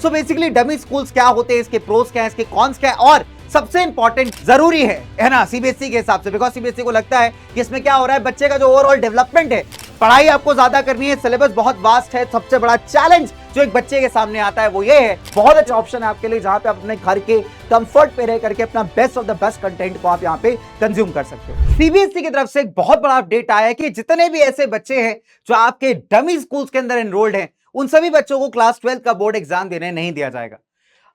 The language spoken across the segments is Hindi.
सो बेसिकली डमी स्कूल्स क्या होते हैं, इसके प्रोस क्या है, इसके कॉन्स क्या है, और सबसे इंपॉर्टेंट जरूरी है ना सीबीएसई के हिसाब से, बिकॉज सीबीएसई को लगता है कि इसमें क्या हो रहा है, बच्चे का जो ओवरऑल डेवलपमेंट है, पढ़ाई आपको ज्यादा करनी है, सिलेबस बहुत वास्ट है। सबसे बड़ा चैलेंज जो एक बच्चे के सामने आता है वो ये है, बहुत अच्छा ऑप्शन है आपके लिए जहां पे आप अपने घर के कंफर्ट पे रह करके अपना best of the best content को आप यहां पे कंज्यूम कर सकते हो। सीबीएसई की तरफ से एक बहुत बड़ा अपडेट आया है कि जितने भी ऐसे बच्चे हैं जो आपके डमी स्कूल्स के अंदर एनरोल्ड हैं, उन सभी बच्चों को क्लास 12 का बोर्ड एग्जाम देने नहीं दिया जाएगा।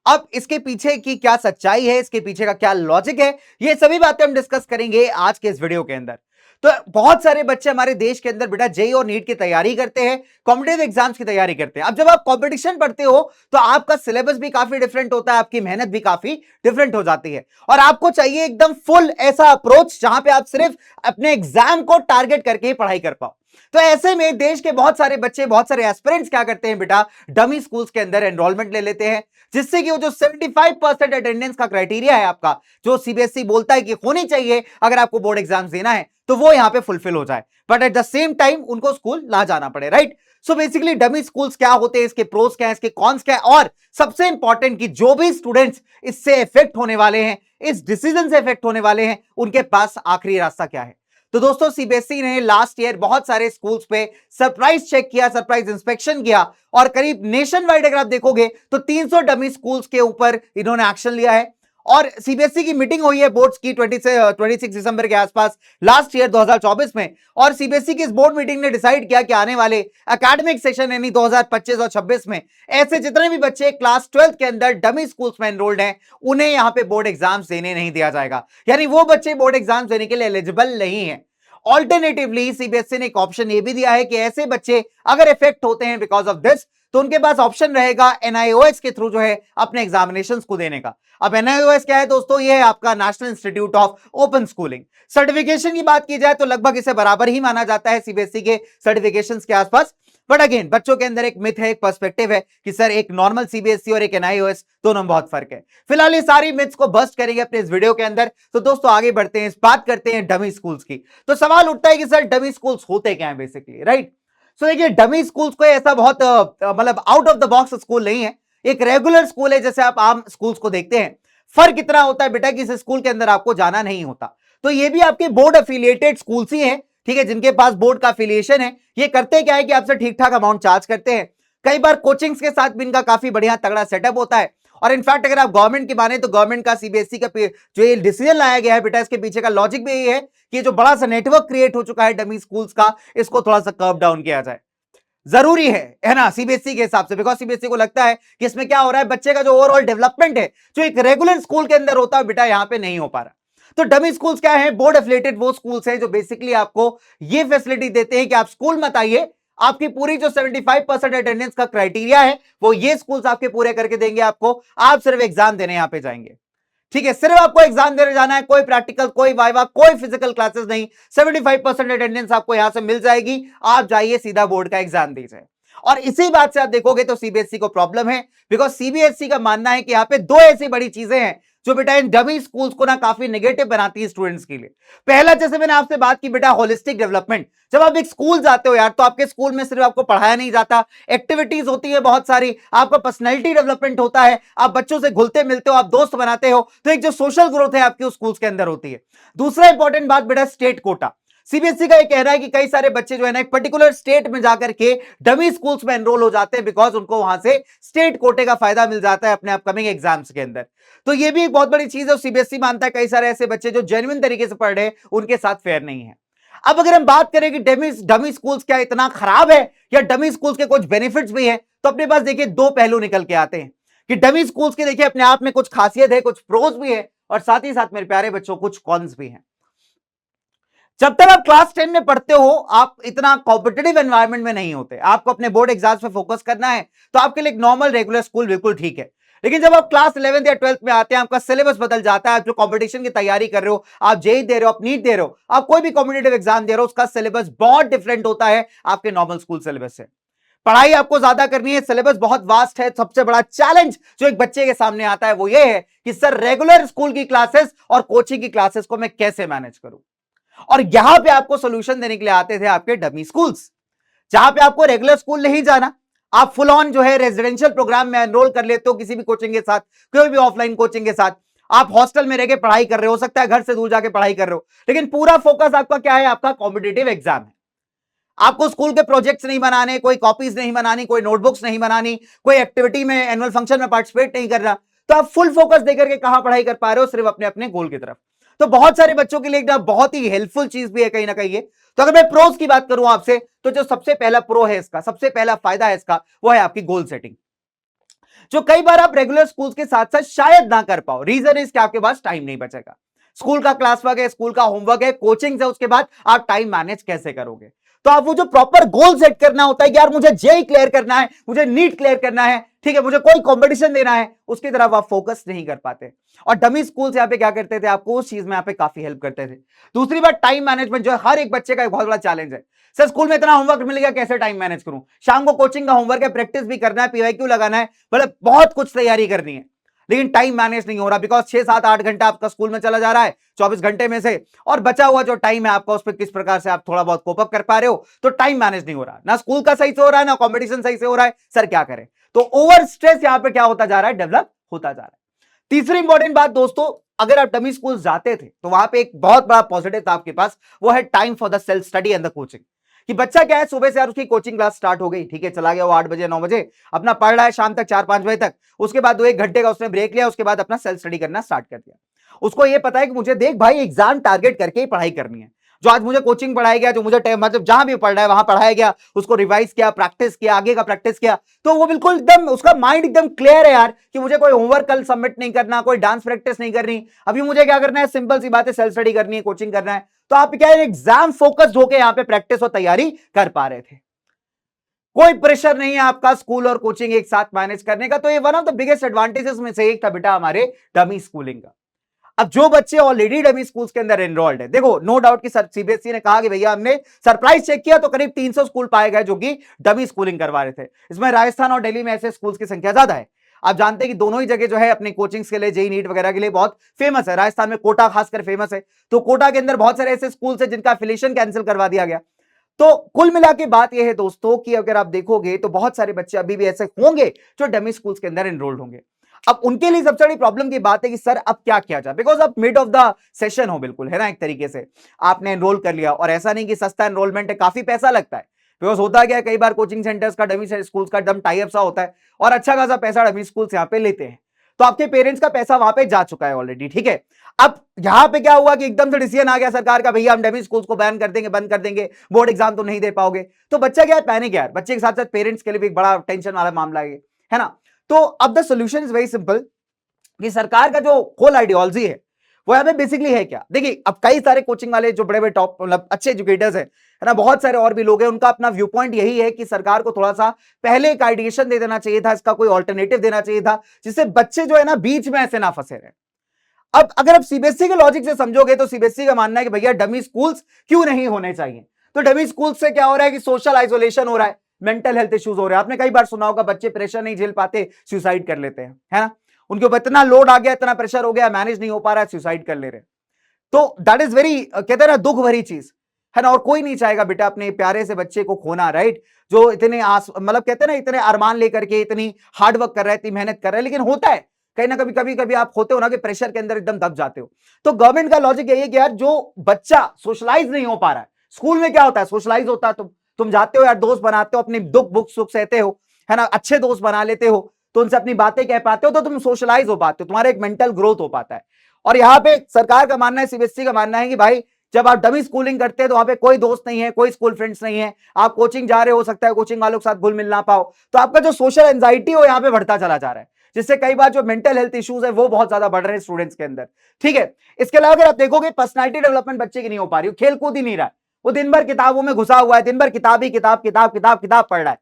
अब इसके पीछे की क्या सच्चाई है, इसके पीछे का क्या लॉजिक है, ये सभी बातें हम डिस्कस करेंगे आज के इस वीडियो के अंदर। तो बहुत सारे बच्चे हमारे देश के अंदर बेटा जेईई और नीट की तैयारी करते हैं, कॉम्पिटिटिव एग्जाम्स की तैयारी करते हैं। अब जब आप कंपटीशन पढ़ते हो तो आपका सिलेबस भी काफी डिफरेंट होता है, आपकी मेहनत भी काफी डिफरेंट हो जाती है, और आपको चाहिए एकदम फुल ऐसा अप्रोच जहां पे आप सिर्फ अपने एग्जाम को टारगेट करके ही पढ़ाई कर पाओ। तो ऐसे में देश के बहुत सारे बच्चे, बहुत सारे एस्पिरेंट्स क्या करते हैं बेटा, डमी स्कूल्स के अंदर एनरोलमेंट ले लेते हैं, जिससे कि वो जो 75% अटेंडेंस का क्राइटेरिया है आपका, जो सीबीएसई बोलता है कि होनी चाहिए अगर आपको बोर्ड एग्जाम देना है, तो वो यहां पे फुलफिल हो जाए, but at the same time उनको स्कूल ना जाना पड़े, right. So basically dummy schools क्या होते हैं, इसके प्रोस क्या है, इसके कॉन्स क्या है, और सबसे इंपॉर्टेंट कि जो भी स्टूडेंट्स इससे इफेक्ट होने वाले हैं, इस डिसीजन से इफेक्ट होने वाले हैं, उनके पास आखिरी रास्ता क्या है। तो दोस्तों सीबीएसई ने लास्ट ईयर बहुत सारे स्कूल्स पे सरप्राइज चेक किया, सरप्राइज इंस्पेक्शन किया, और करीब नेशन वाइड अगर आप देखोगे तो 300 डमी स्कूल्स के ऊपर इन्होंने एक्शन लिया है। और सीबीएसई की मीटिंग हुई है बोर्ड्स की 26 दिसंबर के आसपास लास्ट ईयर 2024 में, और सीबीएसई की इस बोर्ड मीटिंग ने डिसाइड किया कि आने वाले एकेडमिक सेशन यानी 2025 और 26 में ऐसे जितने भी बच्चे क्लास 12 के अंदर डमी स्कूल्स में एनरोल्ड हैं, उन्हें यहां पे बोर्ड एग्जाम्स देने नहीं दिया जाएगा, यानी वो बच्चे बोर्ड एग्जाम्स देने के लिए एलिजिबल नहीं है। ऑल्टरनेटिवली सीबीएसई ने एक ऑप्शन ये भी दिया है कि ऐसे बच्चे अगर इफेक्ट होते हैं बिकॉज ऑफ दिस, तो उनके पास ऑप्शन रहेगा एनआईओएस के थ्रू जो है अपने एग्जामिनेशंस को देने का। अब एनआईओएस क्या है दोस्तों, ये है आपका national institute of open schooling. Certification की बात की जाए तो लगभग इसे बराबर ही माना जाता है सीबीएसई के सर्टिफिकेशंस के आसपास, बट अगेन बच्चों के अंदर एक मिथ है, एक पर्सपेक्टिव है कि सर एक नॉर्मल सीबीएसई और एक एनआईओएस दोनों में बहुत फर्क है। फिलहाल ये सारी मिथ्स को बस्ट करेंगे अपने इस वीडियो के अंदर। तो दोस्तों आगे बढ़ते हैं, इस बात करते हैं डमी स्कूल्स की। तो सवाल उठता है कि सर डमी स्कूल्स होते क्या है बेसिकली, राइट। सो देखिए डमी स्कूल्स को ऐसा बहुत मतलब out of the box school नहीं है, एक रेगुलर स्कूल है जैसे आप आम स्कूल्स को देखते हैं। फर्क इतना होता है बेटा कि इस स्कूल के अंदर आपको जाना नहीं होता, तो ये भी आपके बोर्ड एफिलिएटेड स्कूल्स ही हैं, ठीक है, जिनके पास बोर्ड का एफिलिएशन है। ये करते क्या है कि आपसे ठीक ठाक अमाउंट चार्ज करते हैं, कई बार कोचिंग्स के साथ भी इनका काफी बढ़िया तगड़ा सेटअप होता है, और इनफैक्ट अगर आप गवर्नमेंट की माने तो गवर्नमेंट का सीबीएसई का जो ये डिसीजन लाया गया है बेटा, इसके पीछे का लॉजिक भी यही है कि जो बड़ा सा नेटवर्क क्रिएट हो चुका है डमी स्कूल्स का, इसको थोड़ा सा कर्व डाउन किया जाए, जरूरी है ना सीबीएसई के हिसाब से, बिकॉज सीबीएसई को लगता है कि इसमें क्या हो रहा है, बच्चे का जो ओवरऑल डेवलपमेंट है, जो एक रेगुलर स्कूल के अंदर होता है बेटा, यहां पे नहीं हो पा रहा। तो डमी स्कूल्स क्या है, बोर्ड एफिलिएटेड वो स्कूल्स हैं जो बेसिकली आपको ये फैसिलिटी देते हैं कि आप स्कूल मत आइए, आपकी पूरी जो 75% अटेंडेंस का क्राइटेरिया है वो ये स्कूल्स आपके पूरे करके देंगे आपको, आप सिर्फ एग्जाम देने यहां पे जाएंगे, ठीक है, सिर्फ आपको एग्जाम देने जाना है, कोई प्रैक्टिकल, कोई वाइवा, कोई फिजिकल क्लासेस नहीं, 75% अटेंडेंस आपको यहां से मिल जाएगी, आप जाइए सीधा बोर्ड का एग्जाम दीजिए। और इसी बात से आप देखोगे तो सीबीएसई को प्रॉब्लम है, बिकॉज सीबीएसई का मानना है कि यहां पे दो ऐसी बड़ी चीजें हैं जो बेटा इन डमी स्कूल्स को ना काफी नेगेटिव बनाती है स्टूडेंट्स के लिए। पहला, जैसे मैंने आपसे बात की बेटा, होलिस्टिक डेवलपमेंट। जब आप एक स्कूल जाते हो यार, तो आपके स्कूल में सिर्फ आपको पढ़ाया नहीं जाता, एक्टिविटीज होती है बहुत सारी, आपका पर्सनैलिटी डेवलपमेंट होता है, आप बच्चों से घुलते मिलते हो, आप दोस्त बनाते हो, तो एक जो सोशल ग्रोथ है आपकी उस स्कूल्स के अंदर होती है। दूसरा इंपॉर्टेंट बात बेटा, स्टेट कोटा। सीबीएसई का ये कह रहा है कि कई सारे बच्चे जो है ना एक पर्टिकुलर स्टेट में जाकर के डमी स्कूल्स में एनरोल हो जाते हैं, बिकॉज उनको वहां से स्टेट कोटे का फायदा मिल जाता है अपने अपकमिंग एग्जाम्स के अंदर। तो ये भी एक बहुत बड़ी चीज है, सीबीएसई मानता है कई सारे ऐसे बच्चे जो जेन्युइन तरीके से पढ़ रहे हैं उनके साथ फेयर नहीं है। अब अगर हम बात करें कि डमी स्कूल्स क्या इतना खराब है या डमी स्कूल्स के कुछ बेनिफिट्स भी हैं, तो अपने पास देखिए दो पहलू निकल के आते हैं कि डमी स्कूल्स के देखिए अपने आप में कुछ खासियत है, कुछ प्रोज भी है, और साथ ही साथ मेरे प्यारे बच्चों कुछ कॉन्स भी हैं। जब तक आप क्लास 10 में पढ़ते हो, आप इतना कॉम्पिटिटिव एनवायरनमेंट में नहीं होते, आपको अपने बोर्ड एग्जाम्स पे फोकस करना है, तो आपके लिए एक नॉर्मल रेगुलर स्कूल बिल्कुल ठीक है। लेकिन जब आप क्लास 11th या 12th में आते हैं, आपका सिलेबस बदल जाता है, आप जो कंपटीशन की तैयारी कर रहे हो, आप जेईई दे रहे हो, आप नीट दे रहे हो, आप कोई भी कॉम्पिटिटिव एग्जाम दे रहे हो, उसका सिलेबस बहुत डिफरेंट होता है आपके नॉर्मल स्कूल सिलेबस से। पढ़ाई आपको ज्यादा करनी है, सिलेबस बहुत वास्ट है। सबसे बड़ा चैलेंज जो एक बच्चे के सामने आता है वो ये है कि सर रेगुलर स्कूल की क्लासेस और कोचिंग की क्लासेस को मैं कैसे मैनेज करूं। और यहां पे आपको सॉल्यूशन देने के लिए आते थे आपके डमी स्कूल्स, जहां पे आपको रेगुलर स्कूल नहीं जाना, आप फुल ऑन जो है रेजिडेंशियल प्रोग्राम में एनरोल कर लेते हो किसी भी कोचिंग के साथ, कोई भी ऑफलाइन कोचिंग के साथ, आप हॉस्टल में रह के पढ़ाई कर रहे हो सकता है घर से दूर जाके पढ़ाई कर रहे हो, लेकिन पूरा फोकस आपका क्या है, आपका कॉम्पिटेटिव एग्जाम है। आपको स्कूल के प्रोजेक्ट्स नहीं बनाने, कोई कॉपीज नहीं बनानी, कोई नोटबुक्स नहीं बनानी, कोई एक्टिविटी में एनुअल फंक्शन में पार्टिसिपेट नहीं करना, तो आप फुल फोकस देकर के कहां पढ़ाई कर पा रहे हो, सिर्फ अपने अपने गोल की तरफ। तो बहुत सारे बच्चों के लिए एक बहुत ही हेल्पफुल चीज भी है कहीं ना कहीं। तो अगर मैं प्रोज की बात करूं आपसे, तो जो सबसे पहला प्रो है इसका, सबसे पहला फायदा है इसका, वो है आपकी गोल सेटिंग, जो कई बार आप रेगुलर स्कूल के साथ साथ शायद ना कर पाओ। रीजन इज कि आपके पास टाइम नहीं बचेगा। स्कूल का क्लास वर्क है, स्कूल का होमवर्क है, कोचिंग है, उसके बाद आप टाइम मैनेज कैसे करोगे। तो आप वो जो प्रॉपर गोल सेट करना होता है कि यार मुझे जेई क्लियर करना है, मुझे नीट क्लियर करना है, ठीक है, मुझे कोई कंपटीशन देना है, उसकी तरफ आप फोकस नहीं कर पाते। और डमी स्कूल यहाँ पे क्या करते थे, आपको उस चीज में यहाँ पे काफी हेल्प करते थे। दूसरी बात, टाइम मैनेजमेंट जो है हर एक बच्चे का एक बहुत बड़ा चैलेंज है। सर स्कूल में इतना होमवर्क मिल गया, कैसे टाइम मैनेज करूं, शाम को कोचिंग का होमवर्क है, प्रैक्टिस भी करना है, पीवाईक्यू लगाना है, मतलब बहुत कुछ तैयारी करनी है, लेकिन टाइम मैनेज नहीं हो रहा, बिकॉज 6 7 8 घंटा आपका स्कूल में चला जा रहा है 24 घंटे में से, और बचा हुआ जो टाइम है आपका, उस पर किस प्रकार से आप थोड़ा बहुत कोपअप कर पा रहे हो, तो टाइम मैनेज नहीं हो रहा, ना स्कूल का सही से हो रहा है, ना कॉम्पिटिशन सही से हो रहा है। सर क्या करें, तो ओवर स्ट्रेस यहां पे क्या होता जा रहा है, डेवलप होता जा रहा है। तीसरी इंपॉर्टेंट बात दोस्तों, अगर आप डमी स्कूल जाते थे तो वहां पे एक बहुत बड़ा पॉजिटिव था आपके पास, वो है time for the self study and the coaching. कि बच्चा क्या है, सुबह से यार उसकी कोचिंग क्लास स्टार्ट हो गई, ठीक है, चला गया वो 8 बजे 9 बजे, अपना पढ़ रहा है शाम तक 4 5 बजे तक, उसके बाद 1 घंटे का उसने ब्रेक लिया, उसके बाद अपना सेल्फ स्टडी करना स्टार्ट कर दिया। उसको ये पता है कि मुझे देख भाई एग्जाम टारगेट करके ही पढ़ाई करनी है, जो आज मुझे कोचिंग पढ़ाया गया, जो मुझे मतलब जहां भी पढ़ रहा है वहां पढ़ाया गया, उसको रिवाइज किया, प्रैक्टिस किया, आगे का प्रैक्टिस किया, तो वो बिल्कुल एकदम उसका माइंड एकदम क्लियर है यार कि मुझे कोई होमवर्क कल सबमिट नहीं करना, कोई डांस प्रैक्टिस नहीं करनी, अभी मुझे क्या करना है, सिंपल सी बात है, सेल्फ स्टडी करनी है, कोचिंग करना है। तो आप क्या एग्जाम फोकस्ड होकर यहां पे प्रैक्टिस और तैयारी कर पा रहे थे, कोई प्रेशर नहीं है आपका स्कूल और कोचिंग एक साथ मैनेज करने का। तो ये one of the biggest advantages में से एक था बेटा हमारे डमी स्कूलिंग का। अब जो बच्चे ऑलरेडी डमी स्कूल्स के अंदर एनरोल्ड है, देखो नो डाउट कि सीबीएसई ने कहा कि भैया हमने सरप्राइज चेक किया तो करीब 300 स्कूल पाए गए जो कि डमी स्कूलिंग करवा रहे थे। इसमें राजस्थान और दिल्ली में ऐसे स्कूल्स की संख्या ज्यादा है। आप जानते हैं कि दोनों ही जगह जो है अपने कोचिंग्स के लिए, जेई नीट वगैरह के लिए बहुत फेमस है। राजस्थान में कोटा खासकर फेमस है, तो कोटा के अंदर बहुत सारे ऐसे स्कूल्स है जिनका एफिलिएशन कैंसिल करवा दिया गया। तो कुल मिला के बात यह है दोस्तों कि अगर आप देखोगे तो बहुत सारे बच्चे अभी भी ऐसे होंगे जो डमी स्कूल्स के अंदर एनरोल्ड होंगे। अब उनके लिए सबसे बड़ी प्रॉब्लम की बात है कि सर अब क्या किया जाए, बिकॉज अब मिड ऑफ द सेशन हो, बिल्कुल है ना, एक तरीके से आपने एनरोल कर लिया, और ऐसा नहीं कि सस्ता एनरोलमेंट है, काफी पैसा लगता है। बिकॉज होता क्या है, कई बार कोचिंग सेंटर्स का, डमी स्कूल्स का एकदम टाई अप सा होता है, और अच्छा खासा पैसा डमी स्कूल्स यहाँ पे लेते हैं। तो आपके पेरेंट्स का पैसा वहां पे जा चुका है ऑलरेडी, ठीक है। अब यहां पे क्या हुआ कि एकदम से डिसीजन आ गया सरकार का, भैया हम डमी स्कूल्स को बैन कर देंगे, बंद कर देंगे, बोर्ड एग्जाम तो नहीं दे पाओगे। तो बच्चा क्या है, पैनिक यार, बच्चे के साथ साथ पेरेंट्स के लिए भी एक बड़ा टेंशन वाला मामला है ना। तो अब the solution is very simple, कि सरकार का जो होल आइडियोलॉजी है वो यहाँ पे बेसिकली है क्या। देखिए अब कई सारे कोचिंग वाले जो बड़े बड़े टॉप मतलब अच्छे एजुकेटर्स हैं, है ना, बहुत सारे और भी लोग हैं, उनका अपना व्यू पॉइंट यही है कि सरकार को थोड़ा सा पहले एक आइडिएशन दे देना चाहिए था, इसका कोई ऑल्टरनेटिव देना चाहिए था, जिससे बच्चे जो है ना बीच में ऐसे ना फंसे रहे। अब अगर आप सीबीएसई के लॉजिक से समझोगे तो सीबीएसई का मानना है कि भैया डमी स्कूल्स क्यों नहीं होने चाहिए। तो डमी स्कूल से क्या हो रहा है कि सोशल आइसोलेशन हो रहा है, मेंटल हेल्थ इश्यूज हो रहे हैं। आपने कई बार सुना होगा बच्चे प्रेशर नहीं झेल पाते, सुसाइड कर लेते हैं, है ना, उनके ऊपर इतना लोड आ गया, इतना प्रेशर हो गया, मैनेज नहीं हो पा रहा है, सुसाइड कर ले रहे। तो दैट इज वेरी कहते हैं ना दुख भरी चीज, है ना। और कोई नहीं चाहेगा बेटा अपने प्यारे से बच्चे को खोना, राइट, जो इतने मतलब कहते हैं ना इतने अरमान लेकर के इतनी हार्डवर्क कर रहा है, इतनी मेहनत कर रहा है, लेकिन होता है कहीं ना कभी आप होते हो ना कि प्रेशर के अंदर एकदम दब जाते हो। तो गवर्नमेंट का लॉजिक यही है कि यार जो बच्चा सोशलाइज नहीं हो पा रहा है, स्कूल में क्या होता है, सोशलाइज होता है, तुम जाते हो यार, दोस्त बनाते हो, अपने दुख बुख सुख सहते हो, है ना, अच्छे दोस्त बना लेते हो, तो उनसे अपनी बातें कह पाते हो, तो तुम सोशलाइज हो पाते हो, तुम्हारा एक मेंटल ग्रोथ हो पाता है। और यहाँ पे सरकार का मानना है, सीबीएसई का मानना है कि भाई जब आप डमी स्कूलिंग करते हैं तो वहां पे कोई दोस्त नहीं है, कोई स्कूल फ्रेंड्स नहीं है, आप कोचिंग जा रहे हो सकता है कोचिंग वालों के साथ घुल मिल ना पाओ, तो आपका जो सोशल एंजाइटी हो यहाँ पे बढ़ता चला जा रहा है, जिससे कई बार जो मेंटल हेल्थ इश्यूज है वो बहुत ज्यादा बढ़ रहे हैं स्टूडेंट्स के अंदर, ठीक है। इसके अलावा अगर आप देखोगे पर्सनालिटी डेवलपमेंट बच्चे की नहीं हो पा रही, खेल कूद ही नहीं रहा है, वो दिन भर किताबों में घुसा हुआ है, दिन भर किताब ही किताब किताब किताब किताब पढ़ रहा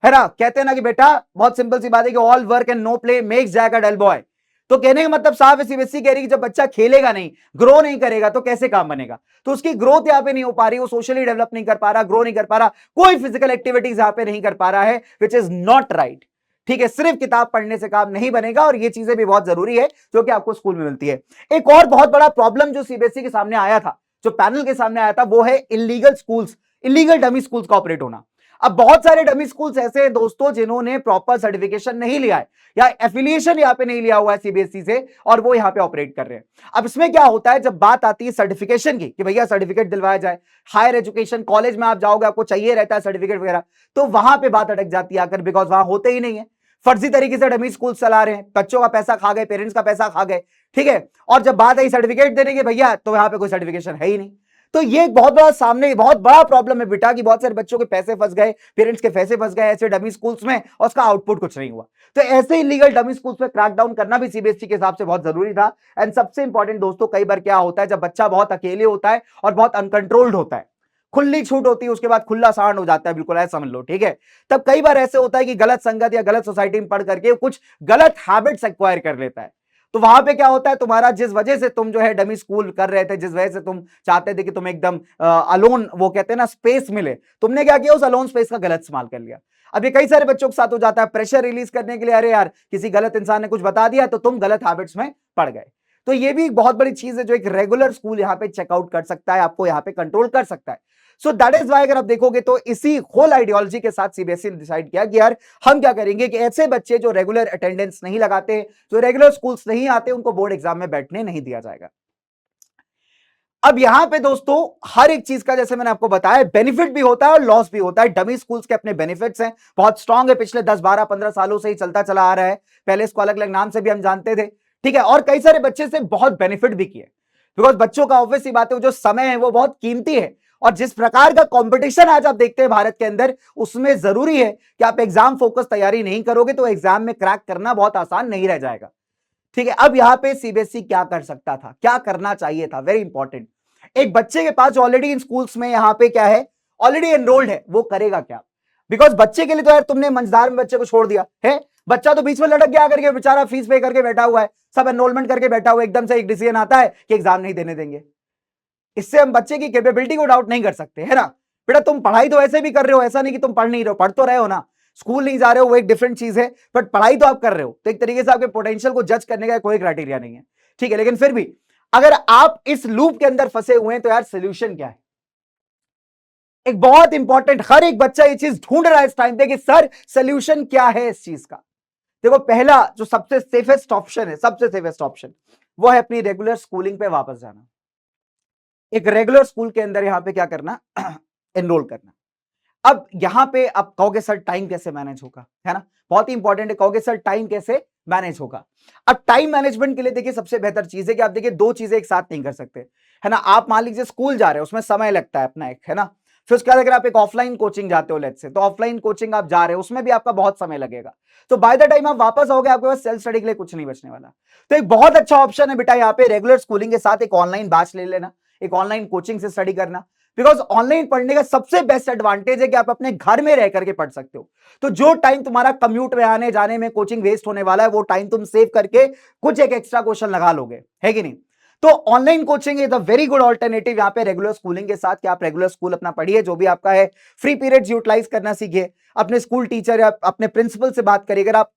है ना। कहते हैं ना कि बेटा बहुत सिंपल सी बात है कि all work and no play makes Jack a dull boy. तो कहने का मतलब साफ है, सीबीएसई कह रही है कि जब बच्चा खेलेगा नहीं, ग्रो नहीं करेगा, तो कैसे काम बनेगा। तो उसकी ग्रोथ यहाँ पे नहीं हो पा रही, वो सोशली डेवलप नहीं कर पा रहा, ग्रो नहीं कर पा रहा, कोई फिजिकल एक्टिविटीज यहाँ पे नहीं कर पा रहा है, विच इज नॉट राइट, ठीक है। सिर्फ किताब पढ़ने से काम नहीं बनेगा, और ये चीजें भी बहुत जरूरी है जो कि आपको स्कूल में मिलती है। एक और बहुत बड़ा प्रॉब्लम जो सीबीएसई के सामने आया था, जो पैनल के सामने आया था, वो है illegal schools, illegal dummy schools का ऑपरेट होना। अब बहुत सारे डमी स्कूल्स ऐसे हैं दोस्तों जिन्होंने प्रॉपर सर्टिफिकेशन नहीं लिया है या एफिलिएशन यहां पे नहीं लिया हुआ है सीबीएसई से, और वो यहां पे ऑपरेट कर रहे हैं। अब इसमें क्या होता है, जब बात आती है सर्टिफिकेशन की कि भैया सर्टिफिकेट दिलवाया जाए, हायर एजुकेशन कॉलेज में आप जाओगे आपको चाहिए रहता है सर्टिफिकेट वगैरह, तो वहां पे बात अटक जाती है आकर, बिकॉज वहां होते ही नहीं है। फर्जी तरीके से डमी स्कूल चला रहे हैं, बच्चों का पैसा खा गए, पेरेंट्स का पैसा खा गए, ठीक है। और जब बात आई सर्टिफिकेट देने की भैया, तो यहां पे कोई सर्टिफिकेशन है ही नहीं। तो ये एक बहुत बड़ा सामने बहुत बड़ा प्रॉब्लम है बेटा, कि बहुत सारे बच्चों के पैसे फंस गए, पेरेंट्स के पैसे फंस गए ऐसे डमी स्कूल्स में, और उसका आउटपुट कुछ नहीं हुआ। तो ऐसे इलीगल डमी स्कूल्स पे क्रैक डाउन करना भी सीबीएसई के हिसाब से बहुत जरूरी था। एंड सबसे इंपॉर्टेंट दोस्तों, कई बार क्या होता है, जब बच्चा बहुत अकेले होता है और बहुत अनकंट्रोल्ड होता है, खुली छूट होती है, उसके बाद खुला सांड हो जाता है, बिल्कुल ऐसा समझ लो, ठीक है। तब कई बार ऐसे होता है कि गलत संगत या गलत सोसाइटी में पढ़ करके कुछ गलत हैबिट्स एक्वायर कर लेता है। तो वहां पे क्या होता है, तुम्हारा जिस वजह से तुम जो है डमी स्कूल कर रहे थे, जिस वजह से तुम चाहते थे कि तुम एकदम अलोन, वो कहते हैं ना, स्पेस मिले, तुमने क्या किया, उस अलोन स्पेस का गलत इस्तेमाल कर लिया। अब ये कई सारे बच्चों के साथ हो जाता है, प्रेशर रिलीज करने के लिए, अरे यार किसी गलत इंसान ने कुछ बता दिया तो तुम गलत हैबिट्स में पड़ गए। तो ये भी एक बहुत बड़ी चीज है जो एक रेगुलर स्कूल यहाँ पे चेकआउट कर सकता है, आपको यहाँ पे कंट्रोल कर सकता है। सो दैट इज वाई अगर आप देखोगे तो इसी होल आइडियोलॉजी के साथ सीबीएसई ने डिसाइड किया कि यार हम क्या करेंगे कि ऐसे बच्चे जो रेगुलर अटेंडेंस नहीं लगाते, जो रेगुलर स्कूल्स नहीं आते, उनको बोर्ड एग्जाम में बैठने नहीं दिया जाएगा। अब यहां पे दोस्तों हर एक चीज का, जैसे मैंने आपको बताया, बेनिफिट भी होता है और लॉस भी होता है। डमी स्कूल्स के अपने बेनिफिट्स हैं, बहुत स्ट्रांग है, पिछले 10 12 15 सालों से ही चलता चला आ रहा है, पहले इसको अलग अलग नाम से भी हम जानते थे, ठीक है। और कई सारे बच्चे से बहुत बेनिफिट भी किए, बिकॉज बच्चों का ऑब्वियस सी बात है, जो समय है वो बहुत कीमती है, और जिस प्रकार का कंपटीशन आज आप देखते हैं भारत के अंदर, उसमें जरूरी है कि आप एग्जाम फोकस तैयारी नहीं करोगे तो एग्जाम में क्रैक करना बहुत आसान नहीं रह जाएगा, ठीक है। अब यहां पे सीबीएसई क्या कर सकता था, क्या करना चाहिए था, वेरी इंपॉर्टेंट। एक बच्चे के पास ऑलरेडी इन स्कूल्स में यहां पे क्या है, ऑलरेडी एनरोल्ड है, वो करेगा क्या? बिकॉज बच्चे के लिए तो यार तुमने मंझदार में बच्चे को छोड़ दिया है, बच्चा तो बीच में लटक गया करके, बेचारा फीस पे करके बैठा हुआ है, सब एनरोलमेंट करके बैठा हुआ है, एकदम से एक डिसीजन आता है कि एग्जाम नहीं देने देंगे। इससे हम बच्चे की कैपेबिलिटी को डाउट नहीं कर सकते, है ना। बेटा तुम पढ़ाई तो ऐसे भी कर रहे हो, ऐसा नहीं कि तुम पढ़ नहीं रहे हो, पढ़ तो रहे हो ना, स्कूल नहीं जा रहे हो वो एक डिफरेंट चीज है, बट पढ़ाई तो आप कर रहे हो, तो एक तरीके से आपके पोटेंशियल को जज करने का कोई क्राइटेरिया नहीं है, ठीक है। लेकिन फिर भी अगर आप इस लूप के अंदर फंसे हुए हैं तो यार सोल्यूशन क्या है, एक बहुत इंपॉर्टेंट, हर एक बच्चा ये चीज ढूंढ रहा है इस टाइम पे कि सर सोल्यूशन क्या है इस चीज का। देखो पहला जो सबसे सेफेस्ट ऑप्शन है, सबसे सेफेस्ट ऑप्शन, वो है अपनी रेगुलर स्कूलिंग पे वापस जाना। एक रेगुलर स्कूल के अंदर यहां पे क्या करना, एनरोल करना। अब यहां पे आप कहोगे सर टाइम कैसे मैनेज होगा, है ना, बहुत ही इंपॉर्टेंट है, कहोगे सर टाइम कैसे मैनेज होगा। अब टाइम मैनेजमेंट के लिए देखिए सबसे बेहतर चीज है कि आप देखिए दो चीजें एक साथ नहीं कर सकते, है ना। आप मान लीजिए स्कूल जा रहे हो, उसमें समय लगता है अपना एक, है ना। फिर उसके बाद अगर आप एक ऑफलाइन कोचिंग जाते हो लेट्स से, तो ऑफलाइन कोचिंग आप जा रहे हो, उसमें भी आपका बहुत समय लगेगा। तो बाय द टाइम आप वापस आओगे आपके पास सेल्फ स्टडी के लिए कुछ नहीं बचने वाला। तो एक बहुत अच्छा ऑप्शन है बेटा यहाँ पे रेगुलर स्कूलिंग के साथ एक ऑनलाइन बैच ले लेना, एक ऑनलाइन कोचिंग से स्टडी करना। बिकॉज ऑनलाइन पढ़ने का सबसे बेस्ट एडवांटेज है कि आप अपने घर में रह करके पढ़ सकते हो। तो जो टाइम तुम्हारा कम्यूट में आने जाने में कोचिंग वेस्ट होने वाला है, वो टाइम तुम सेव करके कुछ एक एक्स्ट्रा क्वेश्चन लगा लोगे, है कि नहीं। तो online coaching is a very good alternative यहाँ पे रेगुलर स्कूलिंग के साथ, कि आप रेगुलर स्कूल अपना पढ़िए, जो भी आपका है फ्री पीरियड्स यूटिलाइज करना सीखिए, अपने स्कूल टीचर या अपने प्रिंसिपल से बात करिए। अगर आप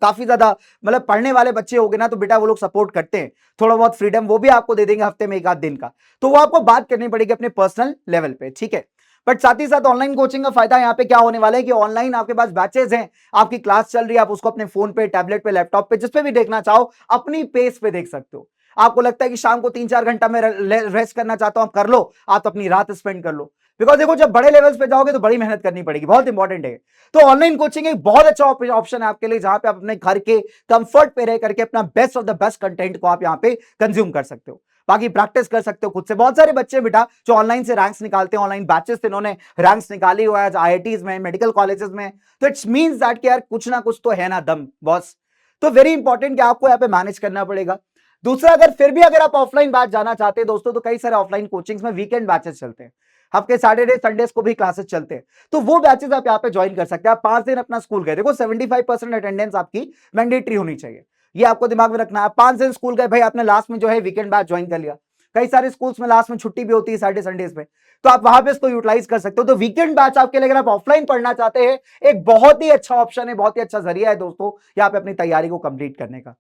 काफी ज्यादा मतलब पढ़ने वाले बच्चे होंगे ना, तो बेटा वो लोग सपोर्ट करते हैं, थोड़ा बहुत फ्रीडम वो भी आपको दे देंगे हफ्ते में एक आध दिन का, तो वो आपको बात करनी पड़ेगी अपने पर्सनल लेवल पे, ठीक है। बट साथ ही साथ ऑनलाइन कोचिंग का फायदा यहाँ पे क्या होने वाला है कि ऑनलाइन आपके पास बैचेस हैं, आपकी क्लास चल रही है, आप उसको अपने फोन पे, टैबलेट पे, लैपटॉप पे, जिस पे भी देखना चाहो अपनी पेस पे देख सकते हो। आपको लगता है कि शाम को 3 4 घंटा में रेस्ट करना चाहता हूं, आप कर लो, आप अपनी रात स्पेंड कर लो। बिकॉज देखो जब बड़े लेवल्स पे जाओगे तो बड़ी मेहनत करनी पड़ेगी, बहुत इंपॉर्टेंट है। तो ऑनलाइन कोचिंग एक बहुत अच्छा ऑप्शन है आपके लिए, जहां पे आप अपने घर के कंफर्ट पे रह करके अपना best of the best content को आप यहाँ पे कंज्यूम कर सकते हो, बाकी प्रैक्टिस कर सकते हो खुद से। बहुत सारे बच्चे बेटा जो ऑनलाइन से रैंक्स निकालते हैं, ऑनलाइन बैचेस से इन्होंने रैंक्स निकाली हुआ है आईआईटीज में, मेडिकल कॉलेजेस में, तो इट्स मींस दैट कि यार कुछ ना कुछ तो है ना दम बॉस। तो वेरी इंपॉर्टेंट कि आपको यहाँ पे मैनेज करना पड़ेगा। दूसरा, अगर फिर भी अगर आप ऑफलाइन बैच जाना चाहते हैं दोस्तों, तो कई सारे ऑफलाइन कोचिंग्स में वीकेंड बैचेस चलते हैं, आपके सैटरडे संडेज को भी क्लासेस चलते हैं, तो वो बैचेस आप यहाँ पे ज्वाइन कर सकते हैं। आप 5 दिन अपना स्कूल गए, देखो 75% अटेंडेंस आपकी मैंडेटरी होनी चाहिए, ये आपको दिमाग में रखना है। 5 दिन स्कूल गए भाई, आपने लास्ट में जो है वीकेंड बैच ज्वाइन कर लिया, कई सारे स्कूल्स में लास्ट में छुट्टी भी होती है सैटरडे संडेज में, तो आप वहां पे इसको यूटिलाइज कर सकते हो। तो वीकेंड बैच आपके लिए, अगर आप ऑफलाइन पढ़ना चाहते हैं, एक बहुत ही अच्छा ऑप्शन है, बहुत ही अच्छा जरिया है दोस्तों यहाँ पे अपनी तैयारी को कंप्लीट करने का।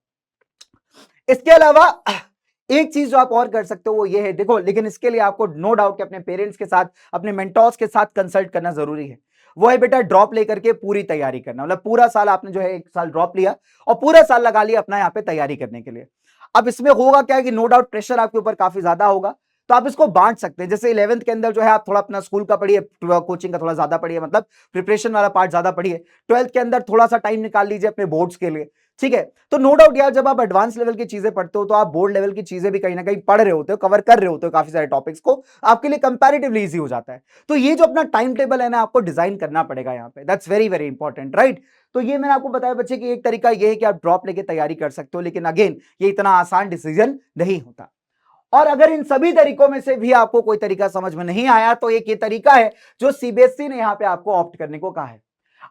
इसके अलावा एक चीज जो आप और कर सकते हो वो ये है, देखो लेकिन इसके लिए आपको नो डाउट कि अपने पेरेंट्स के साथ, अपने मेंटोर्स के साथ कंसल्ट करना जरूरी है। वो है बेटा ड्रॉप लेकर के पूरी तैयारी करना, मतलब पूरा साल आपने जो है 1 साल ड्रॉप लिया और पूरा साल लगा लिया अपना यहाँ पे तैयारी करने के लिए। अब इसमें होगा क्या है कि नो डाउट प्रेशर आपके ऊपर काफी ज्यादा होगा, तो आप इसको बांट सकते हैं। जैसे 11th के अंदर जो है आप थोड़ा अपना स्कूल का पढ़िए, कोचिंग का थोड़ा ज्यादा पढ़िए, मतलब प्रिपरेशन वाला पार्ट ज्यादा पढ़िए। 12th के अंदर थोड़ा सा टाइम निकाल लीजिए अपने बोर्ड्स के लिए, ठीक है। तो नो डाउट यार जब आप एडवांस लेवल की चीजें पढ़ते हो तो आप बोर्ड लेवल की चीजें भी कहीं ना कहीं पढ़ रहे होते हो, कवर कर रहे होते हो काफी सारे टॉपिक्स को, आपके लिए कंपैरेटिवली इजी हो जाता है। तो ये जो अपना टाइम टेबल है ना आपको डिजाइन करना पड़ेगा यहाँ पे, that's very very important, right. तो ये मैंने आपको बताया बच्चे कि एक तरीका ये है कि आप ड्रॉप लेके तैयारी कर सकते हो, लेकिन अगेन ये इतना आसान डिसीजन नहीं होता। और अगर इन सभी तरीकों में से भी आपको कोई तरीका समझ में नहीं आया तो एक ये तरीका है जो सीबीएसई ने यहां पे आपको ऑप्ट करने को कहा है।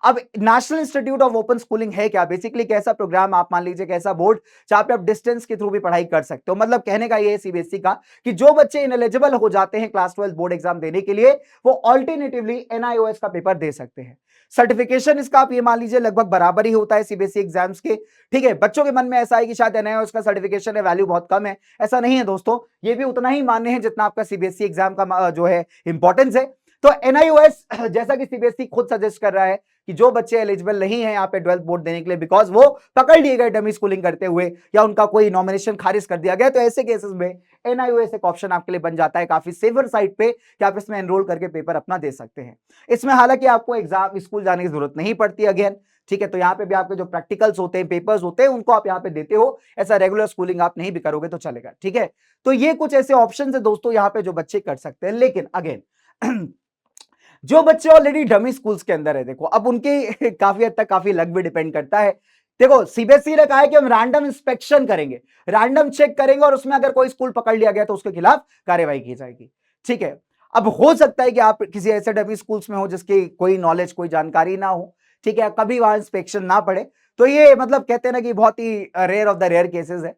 अब national institute of open schooling है क्या? बेसिकली कैसा प्रोग्राम, आप मान लीजिए कैसा बोर्ड जहां पे आप डिस्टेंस के थ्रू भी पढ़ाई कर सकते हो। मतलब कहने का ये है सीबीएसई का कि जो बच्चे इनएलिजिबल हो जाते हैं क्लास 12 बोर्ड एग्जाम देने के लिए, वो ऑल्टरनेटिवली एनआईओएस का पेपर दे सकते हैं। सर्टिफिकेशन इसका आप ये मान लीजिए लगभग बराबर ही होता है सीबीएसई एग्जाम्स के, ठीक है। बच्चों के मन में ऐसा है कि शायद एनआईओएस का सर्टिफिकेशन है, वैल्यू बहुत कम है, ऐसा नहीं है दोस्तों, ये भी उतना ही मान्य है जितना आपका सीबीएसई एग्जाम का जो है इंपॉर्टेंस है। तो एनआईओएस जैसा कि सीबीएसई खुद सजेस्ट कर रहा है कि जो बच्चे एलिजिबल नहीं है यहाँ पे 12th बोर्ड देने के लिए बिकॉज वो पकड़ लिए गए डमी स्कूलिंग करते हुए या उनका कोई नॉमिनेशन खारिज कर दिया गया, तो ऐसे केसेस में एनआईओएस एक ऑप्शन आपके लिए बन जाता है काफी सेफर साइड पे कि आप इसमें एनरोल करके पेपर अपना दे सकते हैं। इसमें हालांकि आपको एग्जाम स्कूल जाने की जरूरत नहीं पड़ती अगेन, ठीक है। तो यहाँ पे भी आपके जो प्रैक्टिकल्स होते हैं, पेपर्स होते हैं, उनको आप यहाँ पे देते हो, ऐसा रेगुलर स्कूलिंग आप नहीं भी करोगे तो चलेगा, ठीक है। तो ये कुछ ऐसे ऑप्शन है दोस्तों यहाँ पे जो बच्चे कर सकते हैं। लेकिन अगेन जो बच्चे ऑलरेडी डमी स्कूल्स के अंदर है, देखो अब उनके काफी हद तक काफी लक भी डिपेंड करता है। देखो सीबीएसई ने कहा है कि हम रैंडम इंस्पेक्शन करेंगे, रैंडम चेक करेंगे और उसमें अगर कोई स्कूल पकड़ लिया गया तो उसके खिलाफ कार्यवाही की जाएगी, ठीक है। अब हो सकता है कि आप किसी ऐसे डमी स्कूल्स में हो जिसकी कोई नॉलेज, कोई जानकारी ना हो, ठीक है, कभी वहां इंस्पेक्शन ना पड़े, तो ये मतलब कहते हैं ना कि बहुत ही rare of the rare cases है।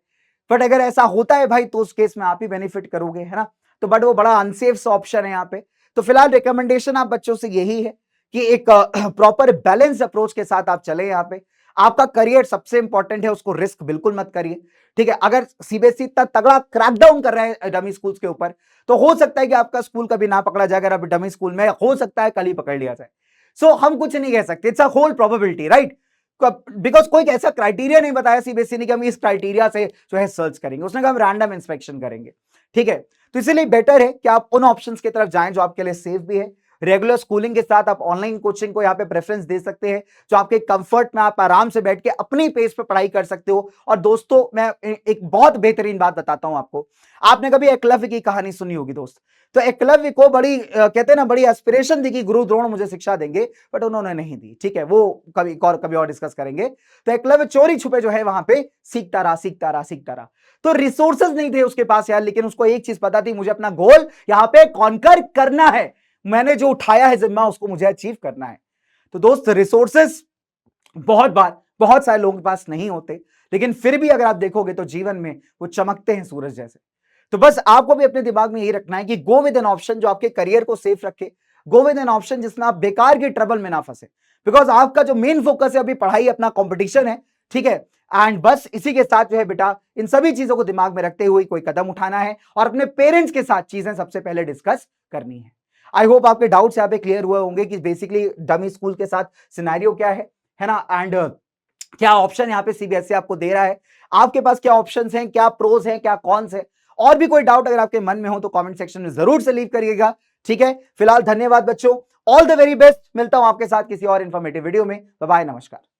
बट अगर ऐसा होता है भाई तो उस केस में आप ही बेनिफिट करोगे, है ना। तो बट वो बड़ा अनसेफ ऑप्शन है यहाँ पे। तो फिलहाल रिकमेंडेशन आप बच्चों से यही है कि एक प्रॉपर बैलेंस अप्रोच के साथ आप चले। यहाँ पे आपका करियर सबसे इंपॉर्टेंट है, उसको रिस्क बिल्कुल मत करिए, ठीक है। अगर सीबीएसई इतना तगड़ा क्रैकडाउन कर रहा है डमी स्कूल्स के ऊपर, तो हो सकता है कि आपका स्कूल कभी ना पकड़ा जाए। अगर अभी डमी स्कूल में हो सकता है कल ही पकड़ लिया जाए, सो हम कुछ नहीं कह सकते, it's a whole probability, right. Because कोई ऐसा क्राइटेरिया नहीं बताया सीबीएसई ने कि हम इस क्राइटेरिया से जो है सर्च करेंगे, उसने कहा हम रैंडम इंस्पेक्शन करेंगे, ठीक है। तो इसीलिए बेटर है कि आप उन ऑप्शंस की तरफ जाएं जो आपके लिए सेफ भी है। रेगुलर स्कूलिंग के साथ आप ऑनलाइन कोचिंग को यहाँ पे प्रेफरेंस दे सकते हैं, जो आपके कंफर्ट में आप आराम से बैठ के अपनी पेस पे पढ़ाई कर सकते हो। और दोस्तों मैं एक बहुत बेहतरीन बात बताता हूं आपको, आपने कभी एकलव्य की कहानी सुनी होगी दोस्त। तो एकलव्य को बड़ी कहते हैं ना बड़ी एस्पिरेशन थी कि गुरु द्रोण मुझे शिक्षा देंगे, बट उन्होंने नहीं दी, ठीक है। वो कभी और डिस्कस करेंगे। तो एकलव्य चोरी छुपे जो है वहां पे सीखता रहा सीखता रहा सीखता रहा। तो रिसोर्सेज नहीं थे उसके पास यार, लेकिन उसको एक चीज पता थी, मुझे अपना गोल यहाँ पे कॉन्कर करना है, मैंने जो उठाया है जिम्मा उसको मुझे अचीव करना है। तो दोस्त रिसोर्सेस बहुत बार बहुत सारे लोगों के पास नहीं होते, लेकिन फिर भी अगर आप देखोगे तो जीवन में वो चमकते हैं सूरज जैसे। तो बस आपको भी अपने दिमाग में यही रखना है कि गो विद एन ऑप्शन जो आपके करियर को सेफ रखे, गो विद एन ऑप्शन जिसमें आप बेकार की ट्रबल में ना फंसे, बिकॉज आपका जो मेन फोकस है अभी पढ़ाई, अपना कॉम्पिटिशन है, ठीक है। एंड बस इसी के साथ जो है बेटा इन सभी चीजों को दिमाग में रखते हुए कोई कदम उठाना है और अपने पेरेंट्स के साथ चीजें सबसे पहले डिस्कस करनी है। आई होप आपके डाउट्स यहाँ पे क्लियर हुए होंगे कि बेसिकली डमी स्कूल के साथ सिनेरियो क्या है ना, एंड क्या ऑप्शन यहाँ पे सीबीएसई आपको दे रहा है, आपके पास क्या ऑप्शंस हैं, क्या प्रोज हैं, क्या कॉन्स हैं। और भी कोई डाउट अगर आपके मन में हो तो कमेंट सेक्शन में जरूर से लीव करिएगा, ठीक है। फिलहाल धन्यवाद बच्चों, ऑल द वेरी बेस्ट, मिलता हूं आपके साथ किसी और इंफॉर्मेटिव वीडियो में। बाय बाय, नमस्कार।